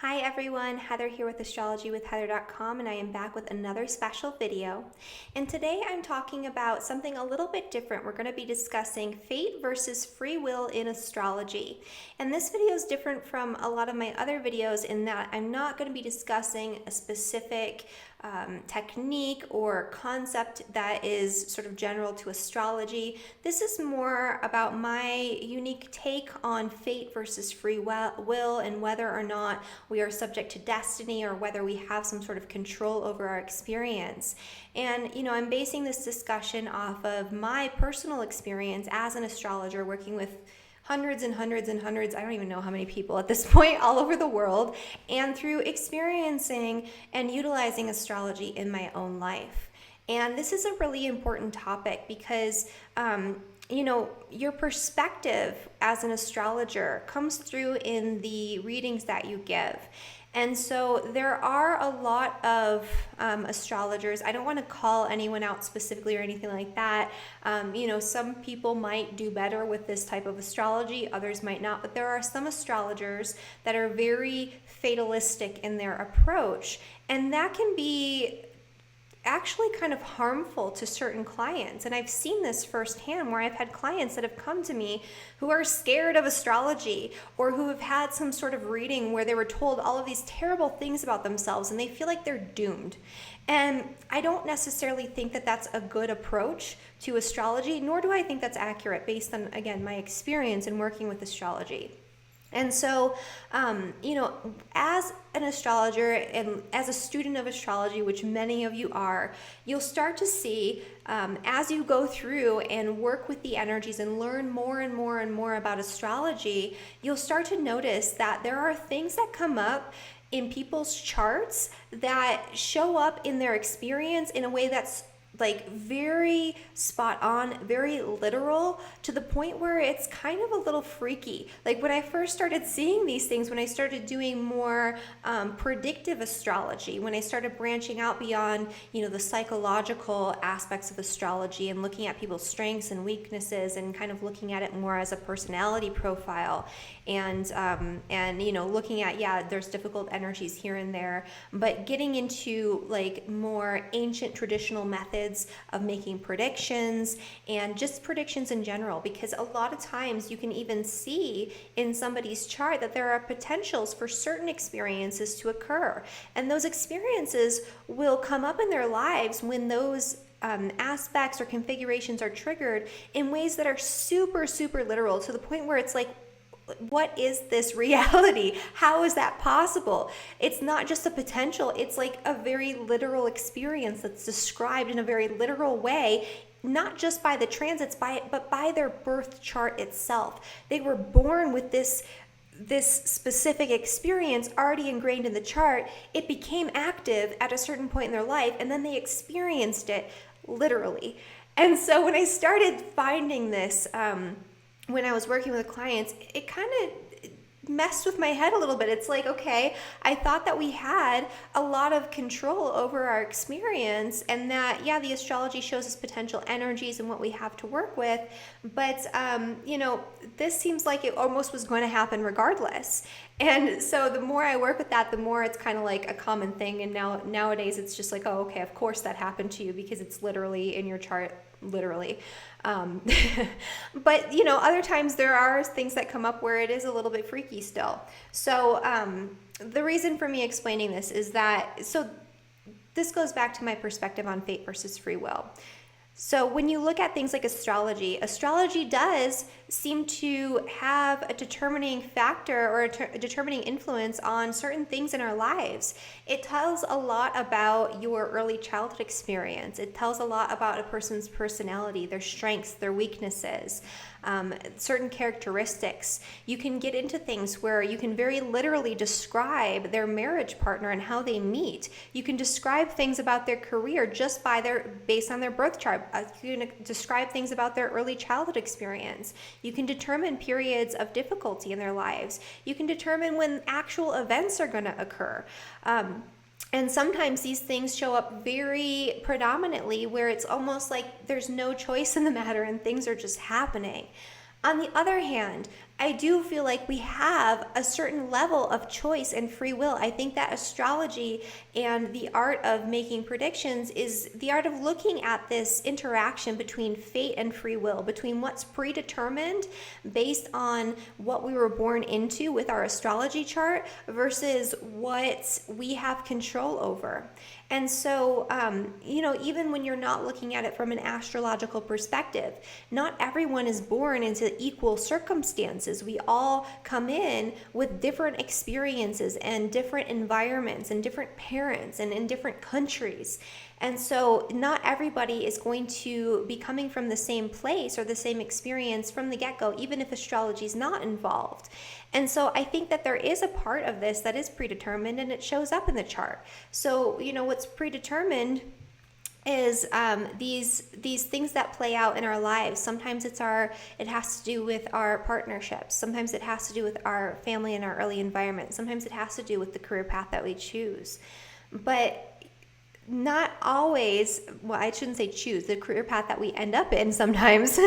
Hi everyone, Heather here with astrologywithheather.com, and I am back with another special video. And today I'm talking about something a little bit different. We're going to be discussing fate versus free will in astrology. And this video is different from a lot of my other videos in that I'm not going to be discussing a specific technique or concept that is sort of general to astrology. This is more about my unique take on fate versus free will and whether or not we are subject to destiny or whether we have some sort of control over our experience. And, I'm basing this discussion off of my personal experience as an astrologer working with hundreds and hundreds and hundreds, I don't even know how many people at this point, all over the world, and through experiencing and utilizing astrology in my own life. And this is a really important topic because, your perspective as an astrologer comes through in the readings that you give. And so there are a lot of astrologers. I don't want to call anyone out specifically or anything like that. Some people might do better with this type of astrology, others might not. But there are some astrologers that are very fatalistic in their approach. And that can be actually kind of harmful to certain clients. And I've seen this firsthand where I've had clients that have come to me who are scared of astrology or who have had some sort of reading where they were told all of these terrible things about themselves and they feel like they're doomed. And I don't necessarily think that that's a good approach to astrology, nor do I think that's accurate based on, again, my experience in working with astrology. And so, as an astrologer and as a student of astrology, which many of you are, you'll start to see as you go through and work with the energies and learn more and more and more about astrology, you'll start to notice that there are things that come up in people's charts that show up in their experience in a way that's like very spot on, very literal, to the point where it's kind of a little freaky. Like when I first started seeing these things, when I started doing more predictive astrology, when I started branching out beyond, the psychological aspects of astrology and looking at people's strengths and weaknesses and kind of looking at it more as a personality profile and looking at, there's difficult energies here and there, but getting into like more ancient traditional methods of making predictions and just predictions in general, because a lot of times you can even see in somebody's chart that there are potentials for certain experiences to occur, and those experiences will come up in their lives when those aspects or configurations are triggered in ways that are super, super literal, to the point where it's like, what is this reality? How is that possible? It's not just a potential, it's like a very literal experience that's described in a very literal way, not just by the transits, but by their birth chart itself. They were born with this specific experience already ingrained in the chart. It became active at a certain point in their life, and then they experienced it literally. And so when I started finding this, when I was working with clients, it kind of messed with my head a little bit. It's like, okay, I thought that we had a lot of control over our experience and that, the astrology shows us potential energies and what we have to work with. But, this seems like it almost was going to happen regardless. And so the more I work with that, the more it's kind of like a common thing. And nowadays it's just like, oh, okay, of course that happened to you because it's literally in your chart, literally. But, other times there are things that come up where it is a little bit freaky still. So the reason for me explaining this is that, so this goes back to my perspective on fate versus free will. So when you look at things like astrology does seem to have a determining factor or a determining influence on certain things in our lives. It tells a lot about your early childhood experience. It tells a lot about a person's personality, their strengths, their weaknesses, certain characteristics. You can get into things where you can very literally describe their marriage partner and how they meet. You can describe things about their career just based on their birth chart. You can describe things about their early childhood experience. You can determine periods of difficulty in their lives. You can determine when actual events are going to occur. And sometimes these things show up very predominantly where it's almost like there's no choice in the matter and things are just happening. On the other hand, I do feel like we have a certain level of choice and free will. I think that astrology and the art of making predictions is the art of looking at this interaction between fate and free will, between what's predetermined based on what we were born into with our astrology chart versus what we have control over. And so, even when you're not looking at it from an astrological perspective, not everyone is born into equal circumstances. We all come in with different experiences and different environments and different parents and in different countries. And so not everybody is going to be coming from the same place or the same experience from the get-go, even if astrology is not involved. And so I think that there is a part of this that is predetermined, and it shows up in the chart. So, what's predetermined is these things that play out in our lives. Sometimes it has to do with our partnerships. Sometimes it has to do with our family and our early environment. Sometimes it has to do with the career path that we choose. But not always, well, I shouldn't say choose, the career path that we end up in sometimes.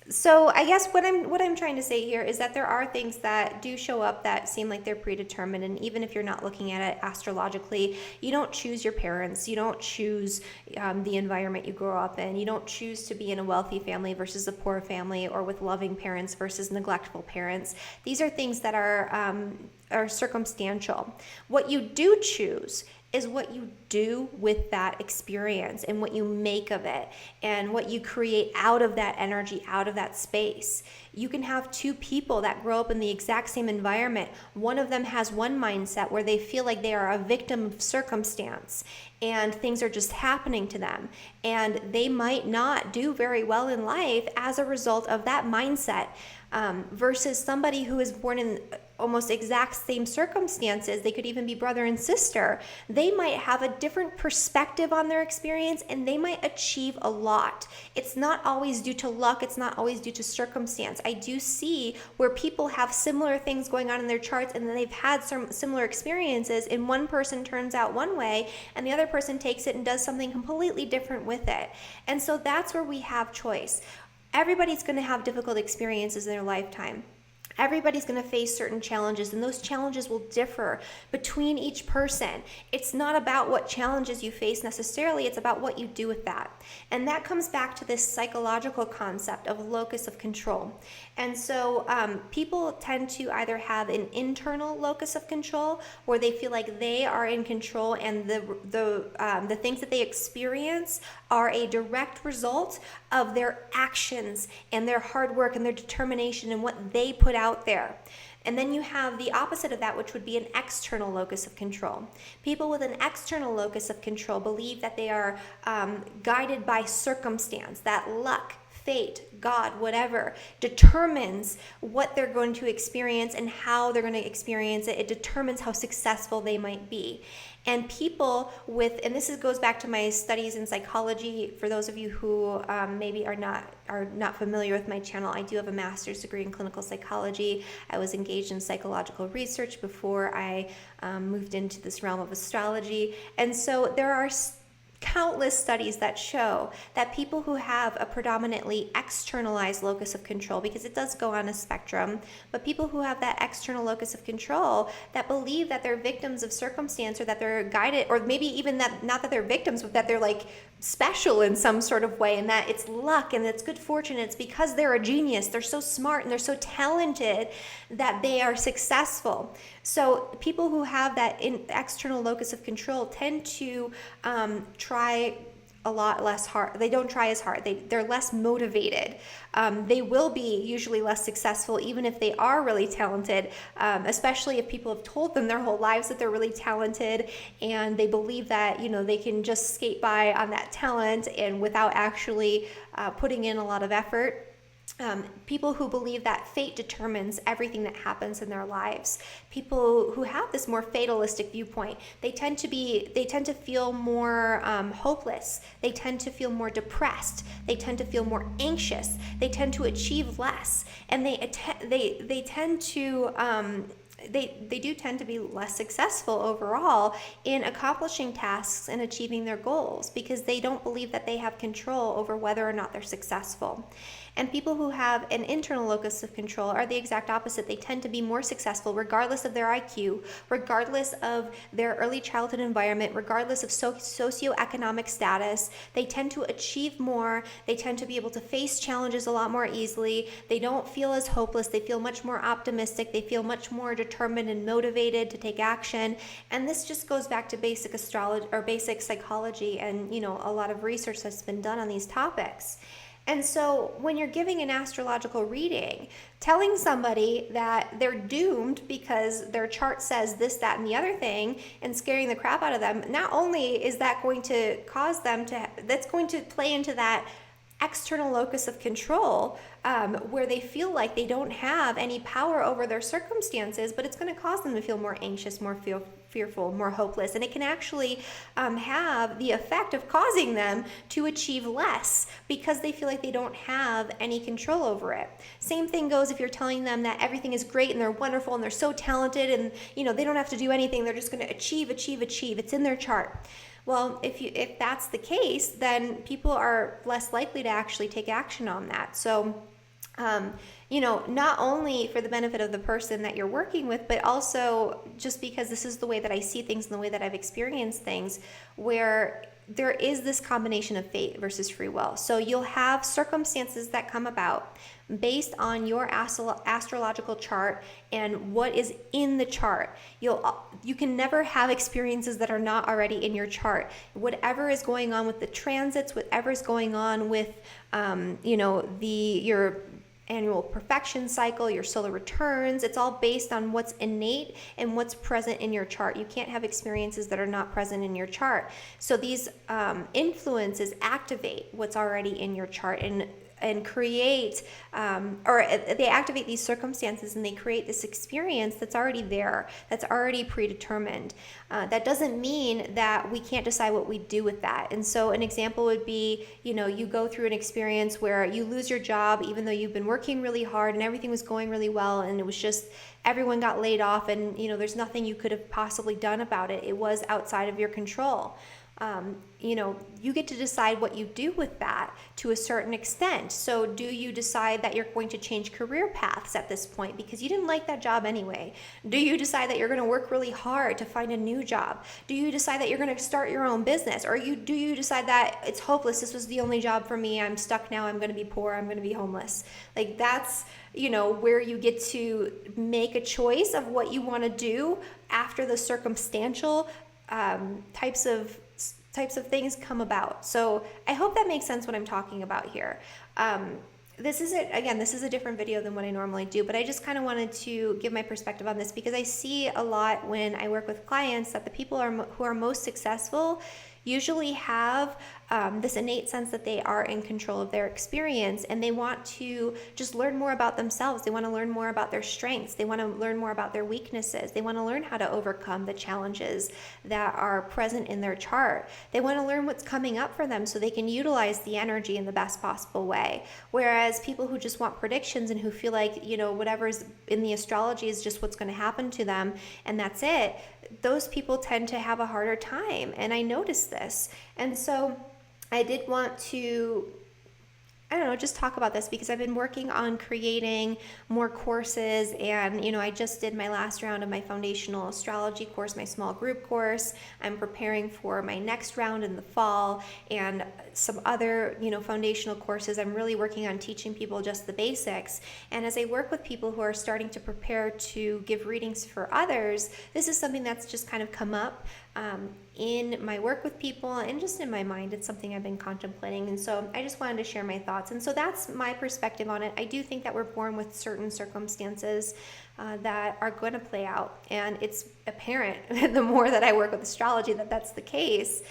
So I guess what I'm trying to say here is that there are things that do show up that seem like they're predetermined, and even if you're not looking at it astrologically, you don't choose your parents, you don't choose the environment you grow up in, you don't choose to be in a wealthy family versus a poor family, or with loving parents versus neglectful parents. These are things that are circumstantial. What you do choose is what you do with that experience and what you make of it and what you create out of that energy, out of that space. You can have two people that grow up in the exact same environment. One of them has one mindset where they feel like they are a victim of circumstance and things are just happening to them. And they might not do very well in life as a result of that mindset, versus somebody who is born in almost exact same circumstances. They could even be brother and sister. They might have a different perspective on their experience, and they might achieve a lot. It's not always due to luck. It's not always due to circumstance. I do see where people have similar things going on in their charts, and then they've had some similar experiences, and one person turns out one way and the other person takes it and does something completely different with it. And so that's where we have choice. Everybody's going to have difficult experiences in their lifetime. Everybody's going to face certain challenges, and those challenges will differ between each person. It's not about what challenges you face necessarily, it's about what you do with that. And that comes back to this psychological concept of locus of control. And so people tend to either have an internal locus of control where they feel like they are in control, and the things that they experience are a direct result of their actions and their hard work and their determination and what they put out there. And then you have the opposite of that, which would be an external locus of control. People with an external locus of control believe that they are guided by circumstance, that luck, fate, God, whatever, determines what they're going to experience and how they're going to experience it. It determines how successful they might be. And people with, and goes back to my studies in psychology. For those of you who maybe are not familiar with my channel, I do have a master's degree in clinical psychology. I was engaged in psychological research before I moved into this realm of astrology. And so there are countless studies that show that people who have a predominantly externalized locus of control, because it does go on a spectrum, but people who have that external locus of control that believe that they're victims of circumstance, or that they're guided, or maybe even that, not that they're victims, but that they're like special in some sort of way, and that it's luck and it's good fortune, it's because they're a genius, they're so smart and they're so talented that they are successful. So people who have that external locus of control tend to try a lot less hard. They don't try as hard. They're less motivated. They will be usually less successful, even if they are really talented, especially if people have told them their whole lives that they're really talented, and they believe that, they can just skate by on that talent and without actually putting in a lot of effort. People who believe that fate determines everything that happens in their lives. People who have this more fatalistic viewpoint, they tend to feel more hopeless. They tend to feel more depressed. They tend to feel more anxious. They tend to achieve less, and they tend to they do tend to be less successful overall in accomplishing tasks and achieving their goals because they don't believe that they have control over whether or not they're successful. And people who have an internal locus of control are the exact opposite. They tend to be more successful regardless of their IQ, regardless of their early childhood environment, regardless of socioeconomic status. They tend to achieve more. They tend to be able to face challenges a lot more easily. They don't feel as hopeless. They feel much more optimistic. They feel much more determined and motivated to take action. And this just goes back to basic astrology or basic psychology and, a lot of research that's been done on these topics. And so when you're giving an astrological reading, telling somebody that they're doomed because their chart says this, that, and the other thing, and scaring the crap out of them, not only is that going to cause them to, that's going to play into that external locus of control where they feel like they don't have any power over their circumstances, but it's going to cause them to feel more anxious, more fearful, more hopeless. And it can actually have the effect of causing them to achieve less because they feel like they don't have any control over it. Same thing goes if you're telling them that everything is great and they're wonderful and they're so talented and they don't have to do anything. They're just going to achieve. It's in their chart. Well, if that's the case, then people are less likely to actually take action on that. So, not only for the benefit of the person that you're working with, but also just because this is the way that I see things and the way that I've experienced things, where there is this combination of fate versus free will. So you'll have circumstances that come about based on your astrological chart and what is in the chart. You can never have experiences that are not already in your chart. Whatever is going on with the transits, whatever is going on with your annual perfection cycle, your solar returns, it's all based on what's innate and what's present in your chart. You can't have experiences that are not present in your chart. So these influences activate what's already in your chart and create, or they activate these circumstances and they create this experience that's already there, that's already predetermined. That doesn't mean that we can't decide what we do with that. And so an example would be, you go through an experience where you lose your job even though you've been working really hard and everything was going really well, and it was just everyone got laid off and there's nothing you could have possibly done about it. It was outside of your control. You get to decide what you do with that to a certain extent. So do you decide that you're going to change career paths at this point because you didn't like that job anyway? Do you decide that you're going to work really hard to find a new job? Do you decide that you're going to start your own business? Or do you decide that it's hopeless, this was the only job for me, I'm stuck now, I'm going to be poor, I'm going to be homeless? Like that's where you get to make a choice of what you want to do after the circumstantial types of things come about. So I hope that makes sense what I'm talking about here. This is a different video than what I normally do, but I just kind of wanted to give my perspective on this because I see a lot when I work with clients that the people who are most successful usually have this innate sense that they are in control of their experience, and they want to just learn more about themselves. They want to learn more about their strengths. They want to learn more about their weaknesses. They want to learn how to overcome the challenges that are present in their chart. They want to learn what's coming up for them so they can utilize the energy in the best possible way. Whereas people who just want predictions and who feel like, whatever's in the astrology is just what's going to happen to them and that's it, those people tend to have a harder time. And I noticed this. And so I did want to, just talk about this because I've been working on creating more courses, and I just did my last round of my foundational astrology course, my small group course. I'm preparing for my next round in the fall and some other foundational courses. I'm really working on teaching people just the basics, and as I work with people who are starting to prepare to give readings for others, this is something that's just kind of come up in my work with people and just in my mind. It's something I've been contemplating, and so I just wanted to share my thoughts. And so that's my perspective on it. I do think that we're born with certain circumstances that are going to play out, and it's apparent the more that I work with astrology that that's the case.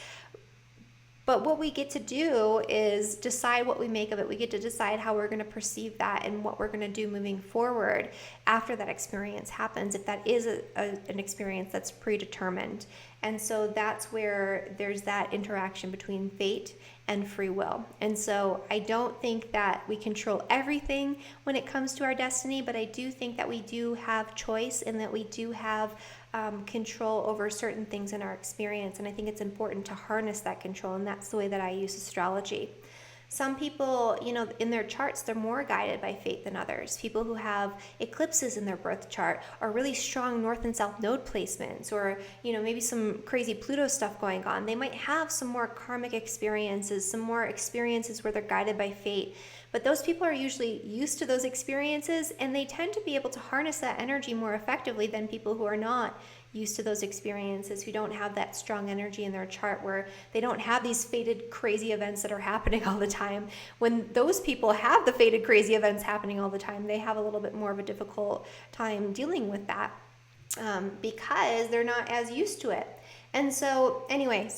But what we get to do is decide what we make of it. We get to decide how we're going to perceive that and what we're going to do moving forward after that experience happens, if that is an experience that's predetermined. And so that's where there's that interaction between fate and free will. And so I don't think that we control everything when it comes to our destiny, but I do think that we do have choice and that we do have control over certain things in our experience. And I think it's important to harness that control, and that's the way that I use astrology. Some people, in their charts, they're more guided by fate than others. People who have eclipses in their birth chart, or really strong north and south node placements, or, maybe some crazy Pluto stuff going on. They might have some more karmic experiences, some more experiences where they're guided by fate. But those people are usually used to those experiences, and they tend to be able to harness that energy more effectively than people who are not used to those experiences, who don't have that strong energy in their chart, where they don't have these fated crazy events that are happening all the time. When those people have the fated crazy events happening all the time, they have a little bit more of a difficult time dealing with that because they're not as used to it. And so anyway,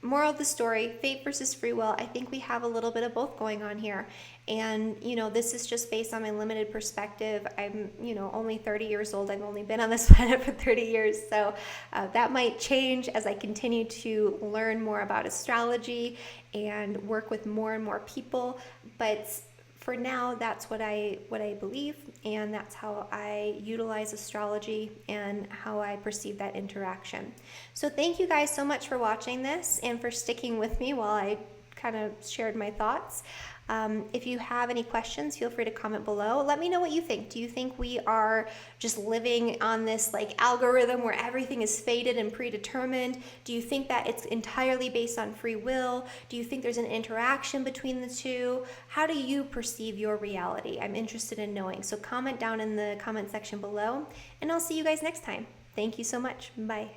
moral of the story, fate versus free will, I think we have a little bit of both going on here. And, this is just based on my limited perspective. I'm, only 30 years old. I've only been on this planet for 30 years. So that might change as I continue to learn more about astrology and work with more and more people. But for now, that's what I believe, and that's how I utilize astrology and how I perceive that interaction. So thank you guys so much for watching this and for sticking with me while I kind of shared my thoughts. If you have any questions, feel free to comment below. Let me know what you think. Do you think we are just living on this algorithm where everything is fated and predetermined? Do you think that it's entirely based on free will? Do you think there's an interaction between the two? How do you perceive your reality? I'm interested in knowing. So comment down in the comment section below, and I'll see you guys next time. Thank you so much. Bye.